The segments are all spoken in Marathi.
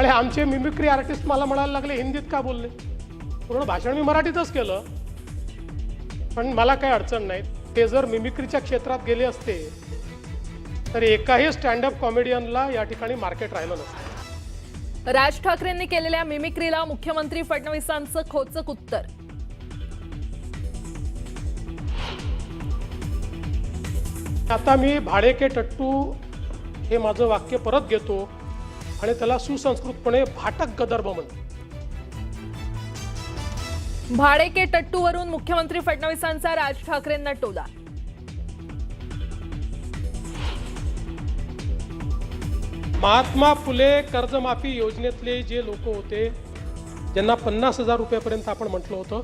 आणि आमचे मिमिक्री आर्टिस्ट मला म्हणायला लागले हिंदीत का बोलले. पूर्ण भाषण मी मराठीतच केलं, पण मला काही अडचण नाही. ते जर मिमिक्रीच्या क्षेत्रात गेले असते तर एकाही स्टँडअप कॉमेडियनला या ठिकाणी मार्केट राहिलं नसतं. राज ठाकरेंनी केलेल्या मिमिक्रीला मुख्यमंत्री फडणवीसांचं खोचक उत्तर. आता मी भाडे के टट्टू हे माझं वाक्य परत घेतो आणि त्याला सुसंस्कृतपणे भाटक गदर्भ म्हणतो. भाडे के टट्टूवरून मुख्यमंत्री फडणवीसांचा राज ठाकरेंना टोला. महात्मा फुले कर्जमाफी योजनेतले जे लोक होते ज्यांना 50,000 रुपयापर्यंत आपण म्हटलं होतं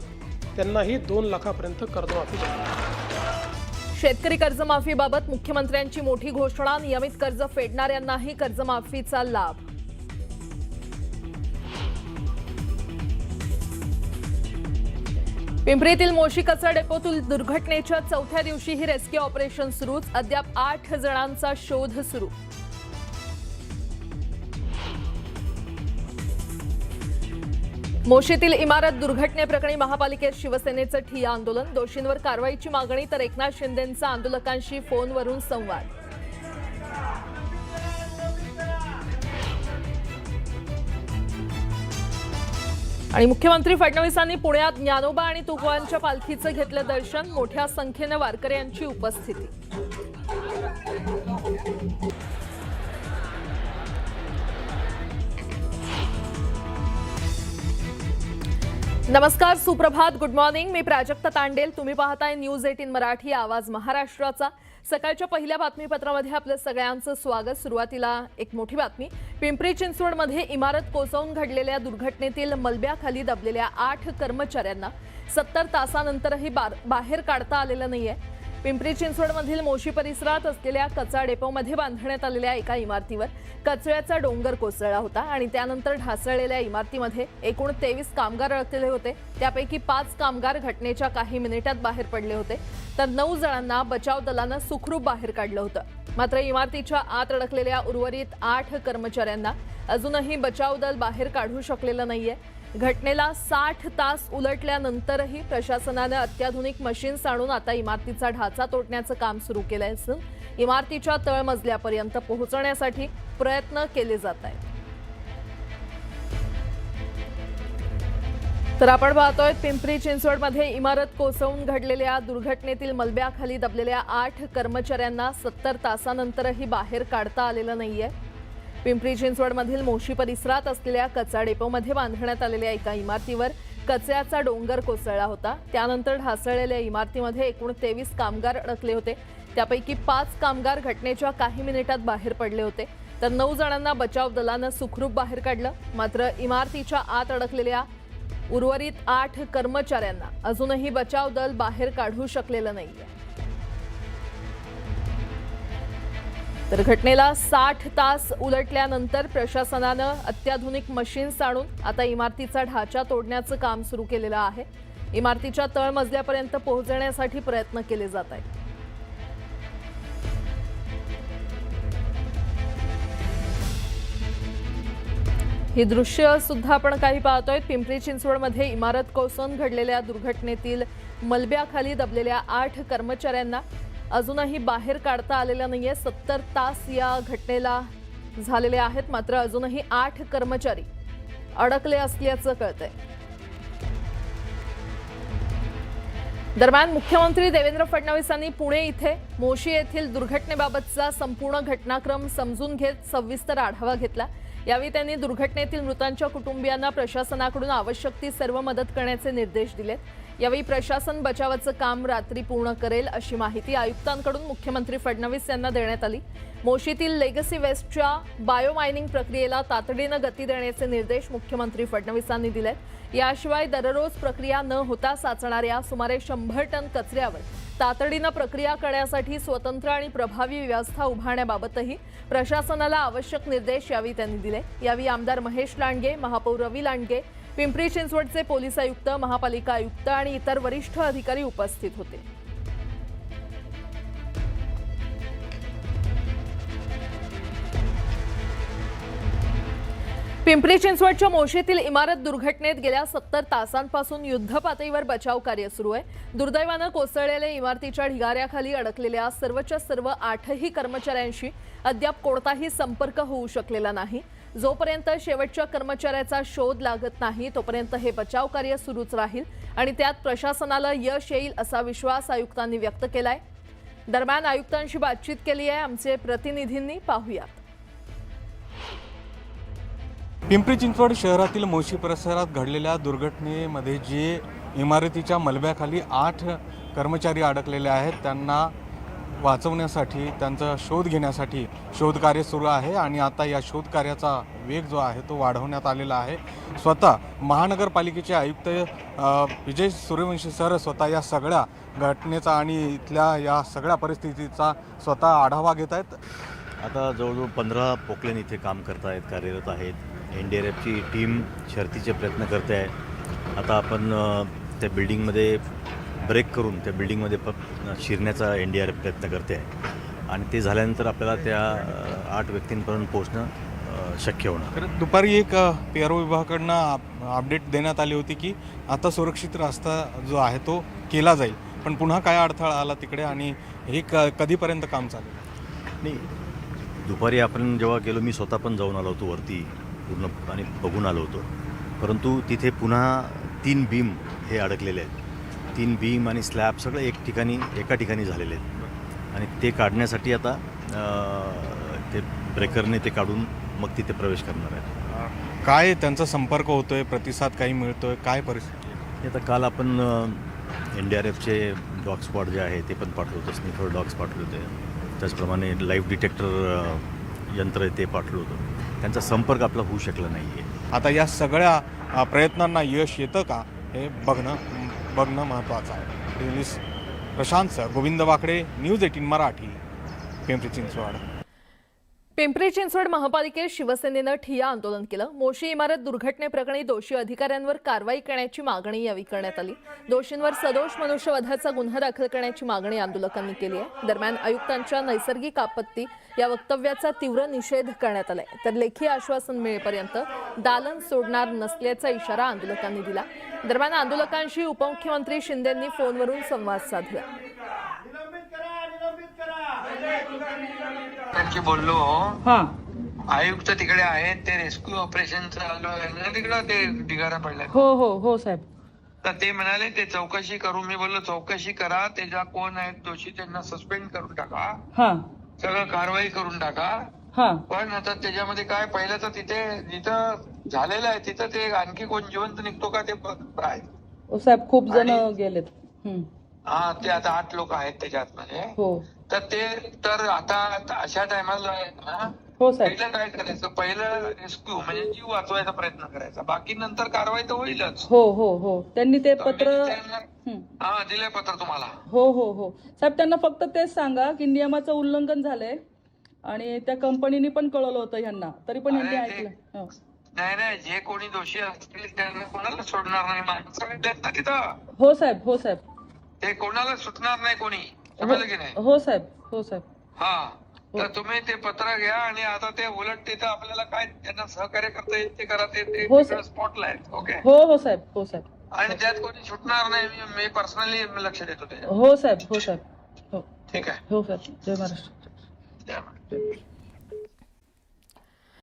त्यांनाही 2 लाखापर्यंत कर्जमाफी झाली. शेतकरी कर्जमाफीबाबत मुख्यमंत्र्यांची मोठी घोषणा. नियमित कर्ज फेडणाऱ्यांनाही कर्जमाफीचा लाभ. पिंपरीतील मोशी कचरा डेपोतील दुर्घटनेच्या 4थ्या दिवशीही रेस्क्यू ऑपरेशन सुरूच. अद्याप 8 जणांचा शोध सुरू. मोशीतील इमारत दुर्घटनेप्रकरणी महापालिकेत शिवसेनेचं ठिय्या आंदोलन. दोषींवर कारवाईची मागणी तर एकनाथ शिंदेंचा आंदोलकांशी फोनवरून संवाद. आणि मुख्यमंत्री फडणवीसांनी पुण्यात ज्ञानोबा आणि तुकोबांच्या पालखीचं घेतलं दर्शन. मोठ्या संख्येनं वारकऱ्यांची उपस्थिती. नमस्कार, सुप्रभात, गुड मॉर्निंग. मी प्राजक्ता तांडेल. तुम्ही पाहताय न्यूज 18 मराठी, आवाज महाराष्ट्राचा. सकाळच्या पहिल्या बातमीपत्रामध्ये आपलं सगळ्यांचं स्वागत. सुरुवातीला एक मोठी बातमी. पिंपरी चिंचवडमध्ये इमारत कोसळून घडलेल्या दुर्घटनेतील मलब्याखाली दबलेल्या 8 कर्मचाऱ्यांना 70 तासानंतरही बाहेर काढता आलेलं नाहीये. पिंपरी चिंचवडमधील मोशी परिसरात असलेल्या कचरा डेपोमध्ये बांधण्यात आलेल्या एका इमारतीवर कचऱ्याचा डोंगर कोसळला होता आणि त्यानंतर ढासळलेल्या इमारतीमध्ये एकूण 23 कामगार अडकलेले होते. त्यापैकी 5 कामगार घटनेच्या काही मिनिटात बाहेर पडले होते, तर 9 जणांना बचाव दलानं सुखरूप बाहेर काढलं होतं. मात्र इमारतीच्या आत अडकलेल्या उर्वरित 8 कर्मचाऱ्यांना अजूनही बचाव दल बाहेर काढू शकलेलं नाहीये. घटनेला 60 तास उलटल्यानंतरही प्रशासनाने अत्याधुनिक मशीन्स आणून आता इमारतीचा ढाचा तोडण्याचं काम सुरू केलं असून इमारतीच्या तळमजल्यापर्यंत पोहोचण्यासाठी प्रयत्न केले जात आहेत. तर आपण पाहतोय पिंपरी चिंचवडमध्ये इमारत कोसळून घडलेल्या दुर्घटनेतील मलब्याखाली दबलेल्या 8 कर्मचाऱ्यांना 70 तासानंतरही बाहेर काढता आलेलं नाहीये. पिंपरी चिंचवडमधील मोशी परिसरात असलेल्या कचरा डेपोमध्ये बांधण्यात आलेल्या एका इमारतीवर कचऱ्याचा डोंगर कोसळला होता. त्यानंतर ढासळलेल्या इमारतीमध्ये एकूण 23 कामगार अडकले होते. त्यापैकी 5 कामगार घटनेच्या काही मिनिटात बाहेर पडले होते, तर 9 जणांना बचाव दलानं सुखरूप बाहेर काढलं. मात्र इमारतीच्या आत अडकलेल्या उर्वरित 8 कर्मचाऱ्यांना अजूनही बचाव दल बाहेर काढू शकलेलं नाहीये. तर घटनेला 60 तास उलटल्यानंतर प्रशासनानं अत्याधुनिक मशीन्स आणून आता इमारतीचा ढाचा तोडण्याचं काम सुरू केलेलं आहे. इमारतीच्या तळमजल्यापर्यंत पोहोचण्यासाठी प्रयत्न केले जात आहेत. ही दृश्य सुद्धा आपण काही पाहतोय. पिंपरी चिंचवडमध्ये इमारत कोसळून घडलेल्या दुर्घटनेतील मलब्याखाली दबलेल्या 8 कर्मचाऱ्यांना अजूनही बाहेर काढता आलेलं नाहीये. 70 तास या घटनेला झालेले आहेत, मात्र अजूनही 8 कर्मचारी अडकले असल्याचं कळतंय. दरम्यान मुख्यमंत्री देवेंद्र फडणवीसांनी पुणे इथे मोशी येथील दुर्घटनेबाबतचा संपूर्ण घटनाक्रम समजून घेत सविस्तर आढावा घेतला. यावेळी त्यांनी दुर्घटनेतील मृतांच्या कुटुंबियांना प्रशासनाकडून आवश्यक ती सर्व मदत करण्याचे निर्देश दिलेत. यावेळी प्रशासन बचावाचं काम रात्री पूर्ण करेल अशी माहिती आयुक्तांकडून मुख्यमंत्री फडणवीस यांना देण्यात आली. मोशीतील लेगसी वेस्टच्या बायोमायनिंग प्रक्रियेला तातडीनं गती देण्याचे निर्देश मुख्यमंत्री फडणवीसांनी दिलेत. याशिवाय दररोज प्रक्रिया न होता साचणाऱ्या सुमारे 100 टन कचऱ्यावर तातडीनं प्रक्रिया करण्यासाठी स्वतंत्र आणि प्रभावी व्यवस्था उभारण्याबाबतही प्रशासनाला आवश्यक निर्देश यावेळी त्यांनी दिले. यावेळी आमदार महेश लांडगे, महापौर रवी लांडगे, पिंपरी चिंचवडचे पोलीस आयुक्त, महापालिका आयुक्त आणि इतर वरिष्ठ अधिकारी उपस्थित होते. पिंपरी चिंचवडच्या मोशीतील इमारत दुर्घटनेत गेल्या 70 तासांपासून युद्धपातळीवर बचाव कार्य सुरू आहे। दुर्दैवानं कोसळलेल्या इमारतीच्या ढिगाऱ्याखाली अडकलेल्या सर्वच्या सर्व 8ही कर्मचाऱ्यांशी अद्याप कोणताही संपर्क होऊ शकलेला नाही। जोपर्यंत शेवटच्या कर्मचाऱ्याचा शोध लागत नाही तोपर्यंत हे बचाव कार्य सुरूच राहील आणि त्यात प्रशासनाला यश येईल असा विश्वास आयुक्तांनी व्यक्त केलाय। दरम्यान आयुक्तांशी बातचीत केली आहे आमचे प्रतिनिधींनी, पाहूया। पिंपरी चिंचवड शहरातील मोशी परिसरात घडलेल्या दुर्घटनेमध्ये जे इमारतीच्या मलब्याखाली 8 कर्मचारी अडकलेले आहेत त्यांना वाचवण्यासाठी त्यांचा शोध घेण्यासाठी शोधकार्य सुरू आहे आणि आता या शोधकार्याचा वेग जो आहे तो वाढवण्यात आलेला आहे। स्वतः महानगरपालिकेचे आयुक्त विजय सूर्यवंशी सर स्वतः या सगळ्या घटनेचा आणि इथल्या या सगळ्या परिस्थितीचा स्वतः आढावा घेत आहेत। आता जवळजवळ 15 पोकलेन इथे काम करत आहेत, कार्यरत आहेत। NDRFची टीम शर्थीचे प्रयत्न करते आहे। आता आपण त्या बिल्डिंगमध्ये ब्रेक करून त्या बिल्डिंगमध्ये शिरण्याचा NDRF प्रयत्न करते आहे आणि ते झाल्यानंतर आपल्याला त्या 8 व्यक्तींपर्यंत पोहोचणं शक्य होणार। तर दुपारी एक PRO विभागाकडनं अपडेट देण्यात आली होती की आता सुरक्षित रस्ता जो आहे तो केला जाईल, पण पुन्हा काय अडथळा आला तिकडे आणि हे कधीपर्यंत काम चालेल? नाही, दुपारी आपण जेव्हा गेलो, मी स्वतः पण जाऊन आलो होतो वरती पूर्ण आणि बघून आलो होतो, परंतु तिथे पुन्हा 3 बीम हे अडकलेले आहेत। 3 बीम आणि स्लॅब सगळं एका ठिकाणी झालेले आहेत आणि ते काढण्यासाठी आता ते ब्रेकरने ते काढून मग तिथे प्रवेश करणार आहेत। काय त्यांचा संपर्क होतोय, प्रतिसाद काही मिळतोय, काय परिस्थिती? आता काल आपण NDRFचे डॉग स्पॉट जे आहे ते पण पाठवलं होतं, स्निफर डॉग्स पाठवले होते, त्याचप्रमाणे लाईव्ह डिटेक्टर यंत्र ते पाठवलं होतं। त्यांचा संपर्क आपला होऊ शकला नाही आहे। आता या सगळ्या प्रयत्नांना यश येतं का हे बघणं महत्त्वाचं आहे। जर्नलिस्ट प्रशांत सर, गोविंद वाकडे, न्यूज 18 मराठी, पिंपरी चिंचवड। पिंपरी चिंचवड महापालिकेत शिवसेनेनं ठिय्या आंदोलन केलं। मोशी इमारत दुर्घटनेप्रकरणी दोषी अधिकाऱ्यांवर कारवाई करण्याची मागणी यावेळी करण्यात आली। दोषींवर सदोष मनुष्यवधाचा गुन्हा दाखल करण्याची मागणी आंदोलकांनी केली आहे। दरम्यान आयुक्तांच्या नैसर्गिक आपत्ती या वक्तव्याचा तीव्र निषेध करण्यात आलाय, तर लेखी आश्वासन मिळेपर्यंत दालन सोडणार नसल्याचा इशारा आंदोलकांनी दिला। दरम्यान आंदोलकांशी उपमुख्यमंत्री शिंदेंनी फोनवरून संवाद साधला। त्यांची बोललो, हां आयुक्त तिकडे आहेत, ते रेस्क्यू ऑपरेशन चालू आहे ना तिकडं, ते ढिगारा पडलाय। हो साहेब। तर ते म्हणाले ते चौकशी करू। मी बोललो चौकशी करा, त्याच्या कोण आहेत दोषी त्यांना सस्पेंड करून टाका, हां सगळं कारवाई करून टाका। हां पण आता त्याच्यामध्ये काय, पहिलं तर तिथे जिथं झालेलं आहे तिथं ते आणखी कोण जिवंत निघतो का ते आहे। ओ साहेब, खूप जण गेलेत। हा, ते आता 8 लोक आहेत त्याच्यात मध्ये। हो तर आता अशा टायमाला हो साहेब। पहिलं काय करायचं, पहिलं रेस्क्यू म्हणजे जीव वाचवायचा प्रयत्न करायचा, बाकी नंतर कारवाई तर होईलच। हो त्यांनी ते पत्र दिले पत्र तुम्हाला। हो साहेब, त्यांना फक्त तेच सांगा की नियमाचं उल्लंघन झालंय आणि त्या कंपनीने पण कळवलं होतं ह्यांना, तरी पण ह्यांनी ऐकलं। नाही, जे कोणी दोषी असतील त्यांना कोणाला सोडणार नाही, माणसं भेटतात ना तिथं। हो साहेब ते कोणाला सुटणार नाही कोणी, समजलं की नाही? हो साहेब। हा, तर तुम्ही ते पत्र घ्या आणि आता ते उलट तिथं आपल्याला काय त्यांना सहकार्य करता येईल ते करा, ते स्पॉटला आहेत। ओके, हो साहेब। आणि त्यात कोणी सुटणार नाही, मी पर्सनली लक्ष देतो त्याच्यात। हो साहेब। हो ठीक आहे। हो साहेब, जय महाराष्ट्र। जय महाराष्ट्र।